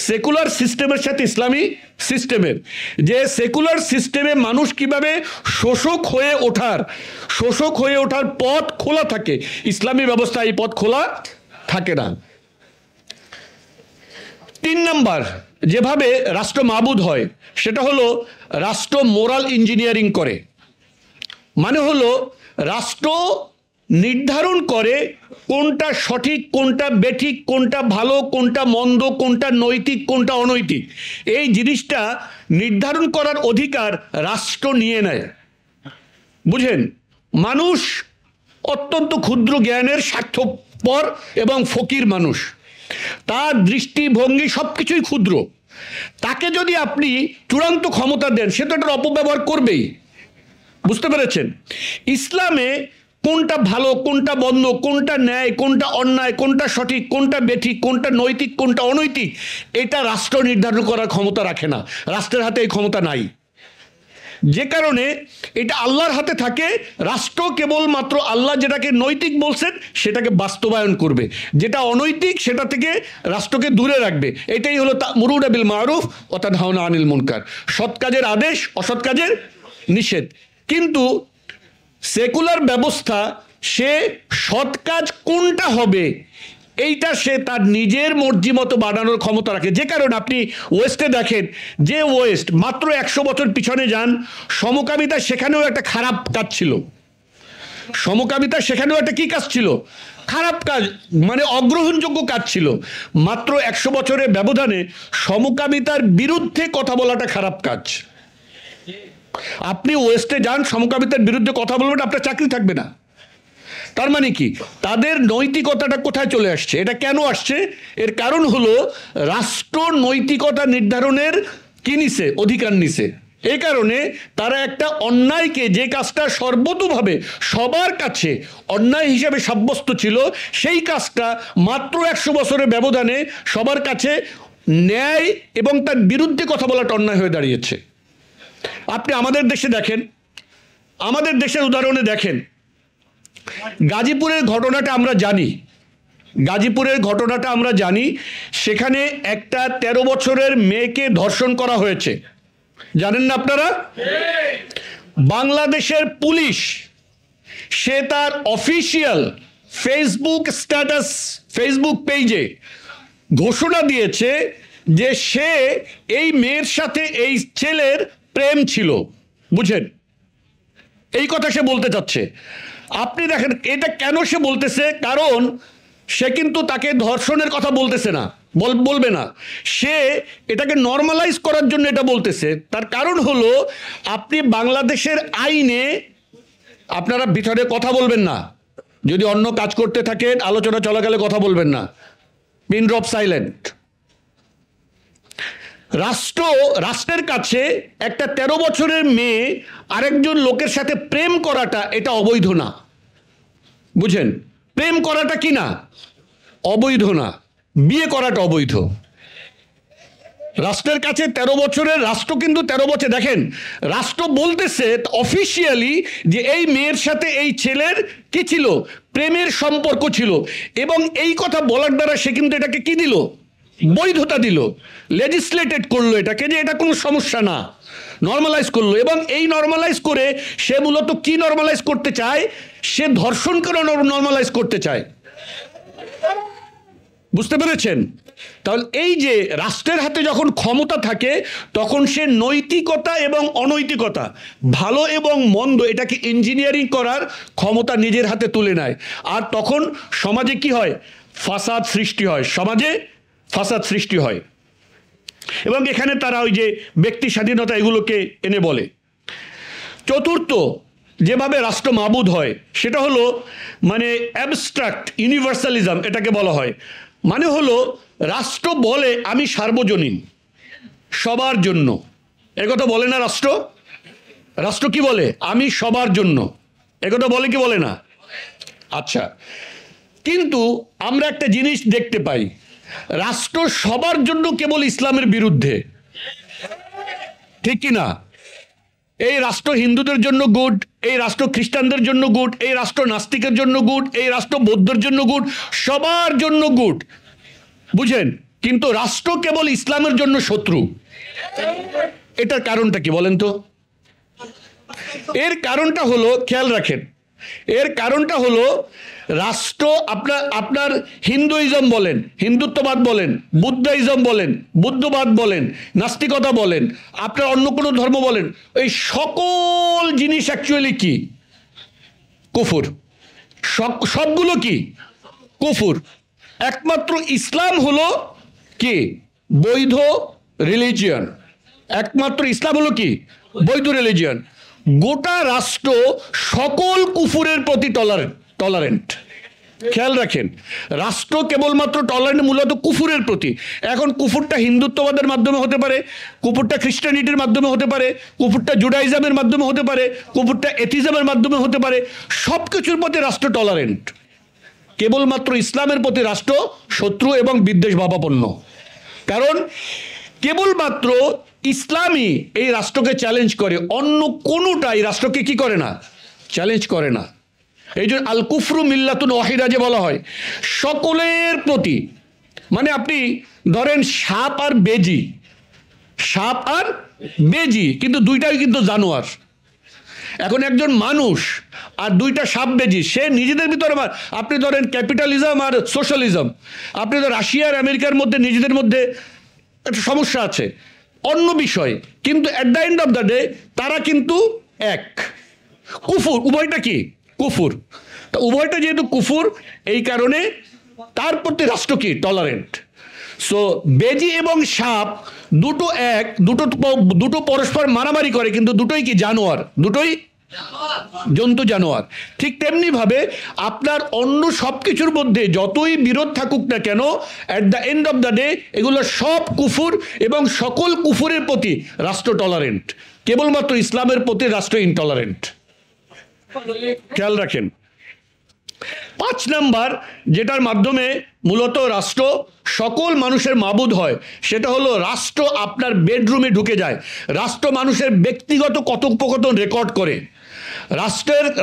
সেকুলার সিস্টেমের সাথে ইসলামী সিস্টেমের। যে সেকুলার সিস্টেমে মানুষ কিভাবে শোষক হয়ে ওঠার পথ খোলা থাকে, ইসলামী ব্যবস্থা এই পথ খোলা থাকে না। 3 নাম্বার, যেভাবে রাষ্ট্র মাবুদ হয় সেটা হলো রাষ্ট্র মোরাল ইঞ্জিনিয়ারিং করে। মানে হলো রাষ্ট্র নির্ধারণ করে কোনটা সঠিক, কোনটা বেঠিক, কোনটা ভালো, কোনটা মন্দ, কোনটা নৈতিক, কোনটা অনৈতিক। এই জিনিসটা নির্ধারণ করার অধিকার রাষ্ট্র নিয়ে নেয়। বুঝেন, মানুষ অত্যন্ত ক্ষুদ্র জ্ঞানের স্বার্থপর এবং ফকির মানুষ, তার দৃষ্টিভঙ্গি সব কিছুই ক্ষুদ্র। তাকে যদি আপনি চূড়ান্ত ক্ষমতা দেন, সে তো এটার অপব্যবহার করবেই। বুঝতে পেরেছেন? ইসলামে কোনটা ভালো, কোনটা মন্দ, কোনটা ন্যায়, কোনটা অন্যায়, কোনটা সঠিক, কোনটা বেঠিক, কোনটা নৈতিক, কোনটা অনৈতিক, এটা রাষ্ট্র নির্ধারণ করার ক্ষমতা রাখে না। রাষ্ট্রের হাতে এই ক্ষমতা নাই। যে কারণে এটা আল্লাহর হাতে থাকে। রাষ্ট্র কেবলমাত্র আল্লাহ যেটাকে নৈতিক বলছেন সেটাকে বাস্তবায়ন করবে, যেটা অনৈতিক সেটা থেকে রাষ্ট্রকে দূরে রাখবে। এটাই হলো তা'মুরুনা বিল মারুফ ওয়া তানহাউনা আনিল মুনকার, সৎ কাজের আদেশ, অসৎ কাজের নিষেধ। কিন্তু সেকুলার ব্যবস্থা, সে সৎ কাজ কোনটা হবে এইটা সে তার নিজের মর্জি মতো বানানোর ক্ষমতা রাখে। যে কারণে আপনি ওয়েস্টে দেখেন, যে ওয়েস্ট মাত্র 100 বছর পিছনে যান, সমকামিতা সেখানেও একটা খারাপ কাজ ছিল। সমকামিতা সেখানেও একটা কি কাজ ছিল? খারাপ কাজ, মানে অগ্রহণযোগ্য কাজ ছিল। মাত্র 100 বছরের ব্যবধানে সমকামিতার বিরুদ্ধে কথা বলাটা খারাপ কাজ। আপনি ওয়েস্টে যান, সমকামিতার বিরুদ্ধে কথা বলবেন, আপনার চাকরি থাকবে না। তার মানে কি? তাদের নৈতিকতাটা কোথায় চলে আসছে? এটা কেন আসছে? এর কারণ হলো রাষ্ট্র নৈতিকতা নির্ধারণের কি নিছে? অধিকার নিছে। এই কারণে তারা একটা অন্যায়কে, যে কাজটা সর্বতোভাবে সবার কাছে অন্যায় হিসেবে সাব্যস্ত ছিল, সেই কাজটা মাত্র 100 বছরের ব্যবধানে সবার কাছে ন্যায় এবং তার বিরুদ্ধে কথা বলাটা অন্যায় হয়ে দাঁড়িয়েছে। আপনি আমাদের দেশে দেখেন, আমাদের দেশের উদাহরণে দেখেন, গাজীপুরের ঘটনাটা আমরা জানি। সেখানে একটা 13 বছরের মেয়েকে ধর্ষণ করা হয়েছে, জানেন না আপনারা? বাংলাদেশের পুলিশ সে তার অফিসিয়াল ফেসবুক স্ট্যাটাস, ফেসবুক পেজে ঘোষণা দিয়েছে যে সে এই মেয়ের সাথে এই ছেলের প্রেম ছিল। বুঝেন, এই কথা সে বলতে চাচ্ছে। আপনি দেখেন এটা কেন সে বলতেছে, কারণ সে কিন্তু তাকে ধর্ষণের কথা বলতেছে না, বলবে না। সে এটাকে নর্মালাইজ করার জন্য এটা বলতেছে। তার কারণ হলো, আপনি বাংলাদেশের আইনে, আপনারা ভিতরে কথা বলবেন না, যদি অন্য কাজ করতে থাকেন, আলোচনা চলাকালে কথা বলবেন না, পিন ড্রপ সাইলেন্ট। রাষ্ট্রের কাছে একটা 13 বছরের মেয়ে আরেকজন লোকের সাথে প্রেম করাটা এটা অবৈধ না। বুঝেন, প্রেম করাটা কি না? অবৈধ না। বিয়ে করাটা অবৈধ। রাষ্ট্রের কাছে 13 বছরের, রাষ্ট্র কিন্তু 13 বছর, দেখেন রাষ্ট্র বলতেছে অফিসিয়ালি যে এই মেয়ের সাথে এই ছেলের কি ছিল? প্রেমের সম্পর্ক ছিল। এবং এই কথা বলার দ্বারা সে কিন্তু এটাকে কি দিল? বৈধতা দিল, লেজিসলেটেড করলো এটাকে, যে এটা কোনো সমস্যা না, নর্মালাইজ করলো। এবং এই নর্মালাইজ করে সে মূলত কি নর্মালাইজ করতে চায়? সে ধর্ষণ করে নর্মালাইজ করতে চায়। বুঝতে পেরেছেন? তাহলে এই যে রাষ্ট্রের হাতে যখন ক্ষমতা থাকে, তখন সে নৈতিকতা এবং অনৈতিকতা, ভালো এবং মন্দ, এটাকে ইঞ্জিনিয়ারিং করার ক্ষমতা নিজের হাতে তুলে নেয়। আর তখন সমাজে কি হয়? ফাসাদ সৃষ্টি হয়, সমাজে ফাসাদ সৃষ্টি হয়। এবং এখানে তারা ওই যে ব্যক্তি স্বাধীনতা এগুলোকে এনে বলে। চতুর্থ, যেভাবে রাষ্ট্র মাবুদ হয় সেটা হলো মানে অ্যাবস্ট্রাক্ট ইউনিভার্সালিজম, এটাকে বলা হয়। মানে হলো রাষ্ট্র বলে আমি সার্বজনীন, সবার জন্য। একথা বলে না রাষ্ট্র? রাষ্ট্র কি বলে? আমি সবার জন্য। একথা বলে কি বলে না? আচ্ছা, কিন্তু আমরা একটা জিনিস দেখতে পাই, রাষ্ট্র সবার জন্য কেবল ইসলামের বিরুদ্ধে, ঠিক কি না? এই রাষ্ট্র হিন্দুদের জন্য গুড, এই রাষ্ট্র খ্রিস্টানদের জন্য গুড, এই রাষ্ট্র নাস্তিকের জন্য গুড, এই রাষ্ট্র বৌদ্ধের জন্য গুড, সবার জন্য গুড, বুঝেন? কিন্তু রাষ্ট্র কেবল ইসলামের জন্য শত্রু। এটার কারণটা কি বলেন তো? এর কারণটা হলো, খেয়াল রাখেন, এর কারণটা হলো রাষ্ট্র আপনার হিন্দুইজম বলেন, হিন্দুত্ববাদ বলেন, বুদ্ধাইজম বলেন, বুদ্ধবাদ বলেন, নাস্তিকতা বলেন, আপনার অন্য কোনো ধর্ম বলেন, এই সকল জিনিস অ্যাকচুয়ালি কি? কুফর। সবগুলো কি? কুফর। একমাত্র ইসলাম হলো কি? বৈধ রিলিজিয়ন। একমাত্র ইসলাম হলো কি? বৈধ রিলিজিয়ন। গোটা রাষ্ট্র সকল কুফুরের প্রতি টলারেন্ট। খেয়াল রাখেন, রাষ্ট্র কেবলমাত্র টলারেন্ট মূলত কুফুরের প্রতি। এখন কুফুরটা হিন্দুত্ববাদের মাধ্যমে হতে পারে, কুফুরটা খ্রিস্টানিটির মাধ্যমে হতে পারে, কুফুরটা জুডাইজমের মাধ্যমে হতে পারে, কুফুরটা এথিজমের মাধ্যমে হতে পারে। সব কিছুর প্রতি রাষ্ট্র টলারেন্ট। কেবলমাত্র ইসলামের প্রতি রাষ্ট্র শত্রু এবং বিদ্বেষ ভাবাপন্ন। কারণ কেবলমাত্র ইসলামই এই রাষ্ট্রকে চ্যালেঞ্জ করে, অন্য কোনোটাই রাষ্ট্রকে কি করে না? চ্যালেঞ্জ করে না। এই জন্য আল কুফরু মিল্লাতুন ওয়াহিদা যে বলা হয়, সকলের প্রতি। মানে আপনি ধরেন সাপ আর বেজি, সাপ আর বেজি কিন্তু দুইটাই কিন্তু জানোয়ার। এখন একজন মানুষ আর দুইটা সাপ বেজি, সে নিজেদের ভিতরে, আপনি ধরেন ক্যাপিটালিজম আর সোশ্যালিজম, আপনি তো রাশিয়া আর আমেরিকার মধ্যে নিজেদের মধ্যে একটা সমস্যা আছে, অন্য বিষয়, কিন্তু at the end of the day তারা কিন্তু এক। কুফুর, উভয়টা কি? কুফুর। তা উভয়টা যেহেতু কুফুর, এই কারণে তার প্রতি রাষ্ট্র কি? টলারেন্ট। সো বেজি এবং সাপ দুটো এক, দুটো পরস্পর মারামারি করে, কিন্তু দুটোই কি? জানোয়ার, দুটোই জন্তু, জানোয়ার। ঠিক তেমনি ভাবে আপনার অন্য সব কিছুর মধ্যে যতই বিরোধ থাকুক না কেন, at the end of the day এগুলো সব কুফুর, এবং সকল কুফুরের প্রতি রাষ্ট্র টলারেন্ট। কেবলমাত্র ইসলামের প্রতি রাষ্ট্র ইনটলারেন্ট। খেয়াল রাখেন। 5 নাম্বার যেটার মাধ্যমে মূলত রাষ্ট্র সকল মানুষের মাবুদ হয়, সেটা হলো রাষ্ট্র আপনার বেডরুমে ঢুকে যায়। রাষ্ট্র মানুষের ব্যক্তিগত কথোপকথন রেকর্ড করে।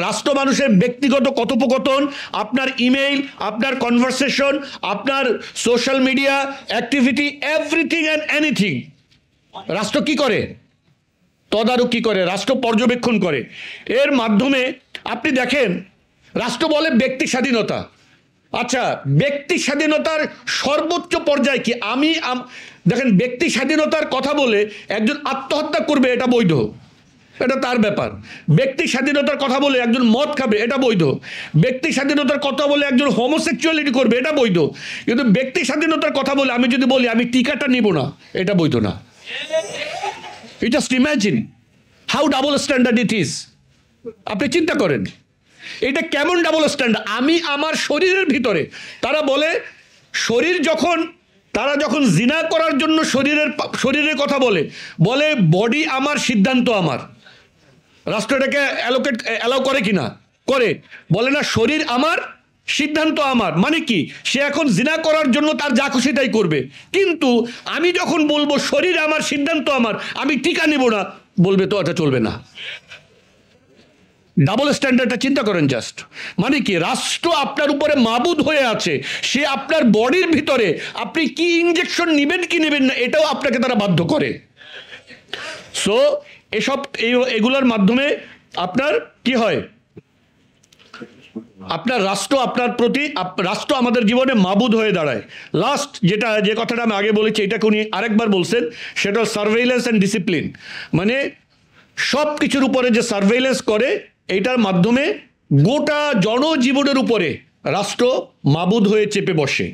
রাষ্ট্র মানুষের ব্যক্তিগত কথোপকথন, আপনার ইমেইল, আপনার কনভারসেশন, আপনার social media activity, everything and anything রাষ্ট্র কি করে? তদারকি করে, রাষ্ট্র পর্যবেক্ষণ করে। এর মাধ্যমে আপনি দেখেন, রাষ্ট্র বলে ব্যক্তি স্বাধীনতা। আচ্ছা, ব্যক্তি স্বাধীনতার সর্বোচ্চ পর্যায়ে কি? দেখেন, ব্যক্তি স্বাধীনতার কথা বলে একজন আত্মহত্যা করবে, এটা বৈধ, এটা তার ব্যাপার। ব্যক্তি স্বাধীনতার কথা বলে একজন মদ খাবে, এটা বৈধ। ব্যক্তি স্বাধীনতার কথা বলে একজন হোমোসেক্সুয়ালিটি করবে, এটা বৈধ। কিন্তু ব্যক্তি স্বাধীনতার কথা বলে আমি যদি বলি আমি টিকাটা নিব না, এটা বৈধ না। You just imagine how double standard it is. আপনি চিন্তা করেন এটা কেমন ডাবল স্ট্যান্ডার্ড। আমি আমার শরীরের ভিতরে, তারা বলে তারা যখন জিনা করার জন্য শরীরের কথা বলে বডি আমার, সিদ্ধান্ত আমার। রাষ্ট্র এটাকে অ্যালাউ করে কিনা? করে। বলে না শরীর আমার, সিদ্ধান্ত আমার। মানে কি? সে এখন জিনা করার জন্য তার যা খুশি তাই করবে। কিন্তু আমি যখন বলবো শরীর আমার, সিদ্ধান্ত আমার, আমি টিকা নেব না, বলবে তো এটা চলবে না। ডাবল স্ট্যান্ডার্ডটা চিন্তা করেন জাস্ট। মানে কি? রাষ্ট্র আপনার উপরে মাবুদ হয়ে আছে, সে আপনার বডির ভিতরে আপনি কি ইনজেকশন নেবেন কি নেবেন না, এটাও আপনাকে তারা বাধ্য করে। সো এগুলোর মাধ্যমে আপনার কি হয়? আপনার রাষ্ট্র আমাদের জীবনে মাবুদ হয়ে দাঁড়ায়। লাস্ট যে কথাটা আমি আগে বলেছি, এটাকে উনি আরেকবার বলছেন, সেটা সার্ভেইলেন্স অ্যান্ড ডিসিপ্লিন। মানে সব কিছুর উপরে যে সার্ভেইলেন্স করে, এইটার মাধ্যমে গোটা জনজীবনের উপরে রাষ্ট্র মাবুদ হয়ে চেপে বসে,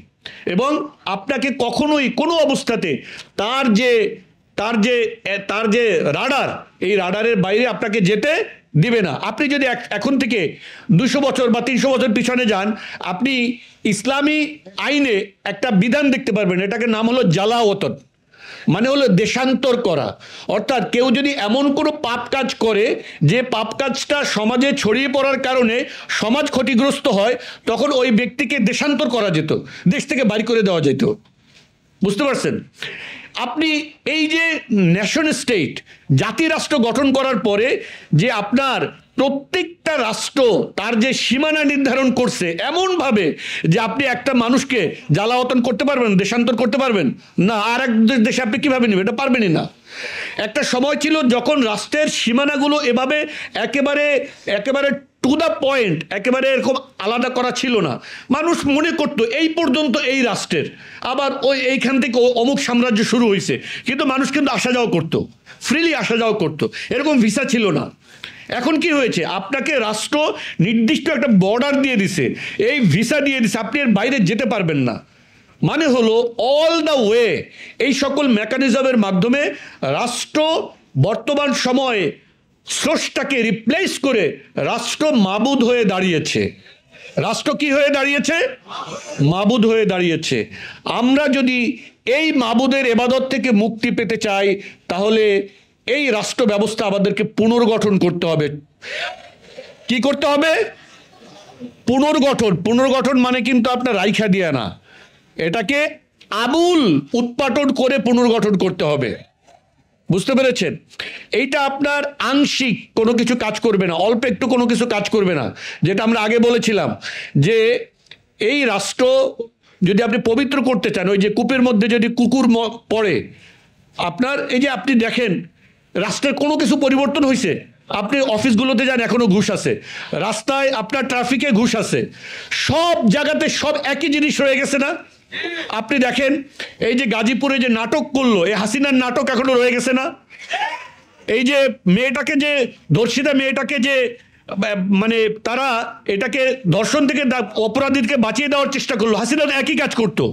এবং আপনাকে কখনোই কোনো অবস্থাতে তার যে রাডার, এই রাডারের বাইরে আপনাকে যেতে দিবে না। আপনি যদি এখন থেকে 200 বছর বা 300 বছর পিছনে যান, আপনি ইসলামী আইনে একটা বিধান দেখতে পারবেন, এটাকে নাম হলো জালাওয়াতন। মানে হলো দেশান্তর করা। অর্থাৎ কেউ যদি এমন কোনো পাপ কাজ করে যে পাপ কাজটা সমাজে ছড়িয়ে পড়ার কারণে সমাজ ক্ষতিগ্রস্ত হয়, তখন ওই ব্যক্তিকে দেশান্তর করা যেত, দেশ থেকে বাড়ি করে দেওয়া যেত। বুঝতে পারছেন? আপনি এই যে নেশন স্টেট, জাতি রাষ্ট্র গঠন করার পরে যে আপনার প্রত্যেকটা রাষ্ট্র তার যে সীমানা নির্ধারণ করছে এমনভাবে যে আপনি একটা মানুষকে জ্বালাতন করতে পারবেন, দেশান্তর করতে পারবেন না, আর এক দেশে আপনি কিভাবে নেবেন, এটা পারবেনই না। একটা সময় ছিল যখন রাষ্ট্রের সীমানাগুলো এভাবে একেবারে একেবারে টু দ্য পয়েন্ট, একেবারে এরকম আলাদা করা ছিল না। মানুষ মনে করতো এই পর্যন্ত এই রাষ্ট্রের, আবার ওই এইখান থেকে অমুক সাম্রাজ্য শুরু হয়েছে, কিন্তু মানুষ কিন্তু আসা যাওয়া করতো, ফ্রিলি আসা যাওয়া করতো, এরকম ভিসা ছিল না। এখন কি হয়েছে, আপনাকে রাষ্ট্র নির্দিষ্ট একটা বর্ডার দিয়ে দিছে, এই ভিসা দিয়ে দিছে, আপনি এর বাইরে যেতে পারবেন না। মানে হলো অল দ্য ওয়ে এই সকল মেকানিজমের মাধ্যমে রাষ্ট্র বর্তমান সময়ে স্রষ্টাকে রিপ্লেস করে রাষ্ট্র মাবুদ হয়ে দাঁড়িয়েছে। রাষ্ট্র কি হয়ে দাঁড়িয়েছে? মাবুদ হয়ে দাঁড়িয়েছে। আমরা যদি এই মাবুদের ইবাদত থেকে মুক্তি পেতে চাই, তাহলে এই রাষ্ট্র ব্যবস্থা আমাদেরকে পুনর্গঠন করতে হবে। কি করতে হবে? পুনর্গঠন। পুনর্গঠন মানে কিন্তু আপনার রাইখা দিয়া না, এটাকে আমূল উৎপাটন করে পুনর্গঠন করতে হবে। বুঝতে পেরেছেন? এইটা আপনার আংশিক কোনো কিছু কাজ করবে না, অল্প একটু কোনো কিছু কাজ করবে না। যেটা আমরা আগে বলেছিলাম যে এই রাষ্ট্র যদি আপনি পবিত্র করতে চান, ওই যে কূপের মধ্যে যদি কুকুর পড়ে, আপনার এই যে আপনি দেখেন রাষ্ট্রের কোনো কিছু পরিবর্তন হয়েছে? আপনি অফিসগুলোতে যান, এখনো ঘুষ আছে, রাস্তায় আপনার ট্রাফিকে ঘুষ আছে, সব জায়গাতে সব একই জিনিস রয়ে গেছে না? আপনি দেখেন এই যে গাজীপুরে যে নাটক করলো, এই হাসিনার নাটক এখনো রয়ে গেছে না? এই যে মেয়েটাকে, যে ধর্ষিতা মেয়েটাকে, যে মানে তারা এটাকে ধর্ষণ থেকে অপরাধীকে বাঁচিয়ে দেওয়ার চেষ্টা করলো, হাসিনা একই কাজ করতো।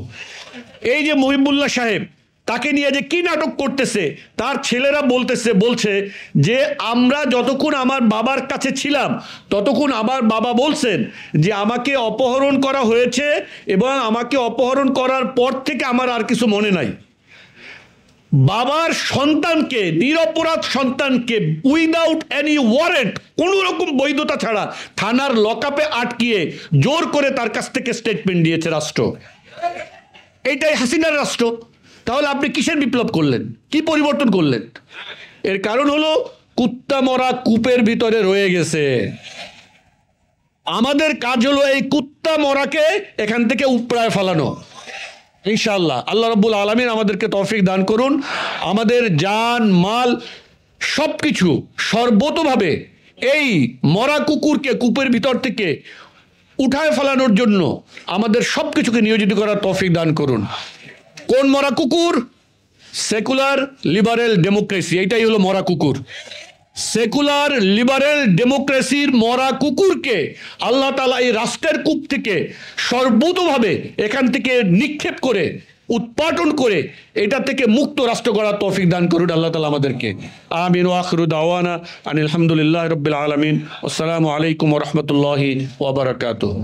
এই যে মহিবুল্লাহ সাহেব, তাকে নিয়ে যে কি নাটক করতেছে, তার ছেলেরা বলছে যে আমরা যতক্ষণ আমার বাবার কাছে ছিলাম ততক্ষণ আমার বাবা বলছেন যে আমাকে অপহরণ করা হয়েছে এবং আমাকে অপহরণ করার পর থেকে আমার আর কিছু মনে নাই। বাবার সন্তানকে, নিরপরাধ সন্তানকে উইদাউট এনি ওয়ারেন্ট, কোনো রকম বৈধতা ছাড়া থানার লকআপে আটকিয়ে জোর করে তার কাছ থেকে স্টেটমেন্ট দিয়েছে রাষ্ট্র। এইটাই হাসিনার রাষ্ট্র। তাহলে আপনি কিসের বিপ্লব করলেন? কি পরিবর্তন করলেন? এর কারণ হলো কুত্তা মরা কূপের ভিতরে রয়ে গেছে। আমাদের কাজ হলো এই কুত্তা মরাকে এখান থেকে উপড়ায় ফেলানো। ইনশাআল্লাহ আল্লাহ রাব্বুল আলামিন আমাদেরকে তৌফিক দান করুন। আমাদের জান মাল সবকিছু সর্বতভাবে এই মরা কুকুরকে কূপের ভিতর থেকে উঠায় ফেলানোর জন্য আমাদের সবকিছুকে নিয়োজিত করার তৌফিক দান করুন। কোন মরা কুকুর? সেকুলার লিবারেল ডেমোক্রেসি, এইটাই হলো মরা কুকুর। সেকুলার লিবারেল ডেমোক্রেসির মরা কুকুরকে আল্লাহ তাআলা এই রাষ্ট্রের কূপ থেকে সর্বতভাবে এখান থেকে নিক্ষেপ করে, উৎপাটন করে এটা থেকে মুক্ত রাষ্ট্র গড়ার তৌফিক দান করুন আল্লাহ তাআলা আমাদেরকে। আমিন ওয়া আখিরু দাওয়ানা আনিল হামদুলিল্লাহি রাব্বিল আলামিন। আসসালামু আলাইকুম ওয়া রাহমাতুল্লাহি ওয়া বারাকাতুহু।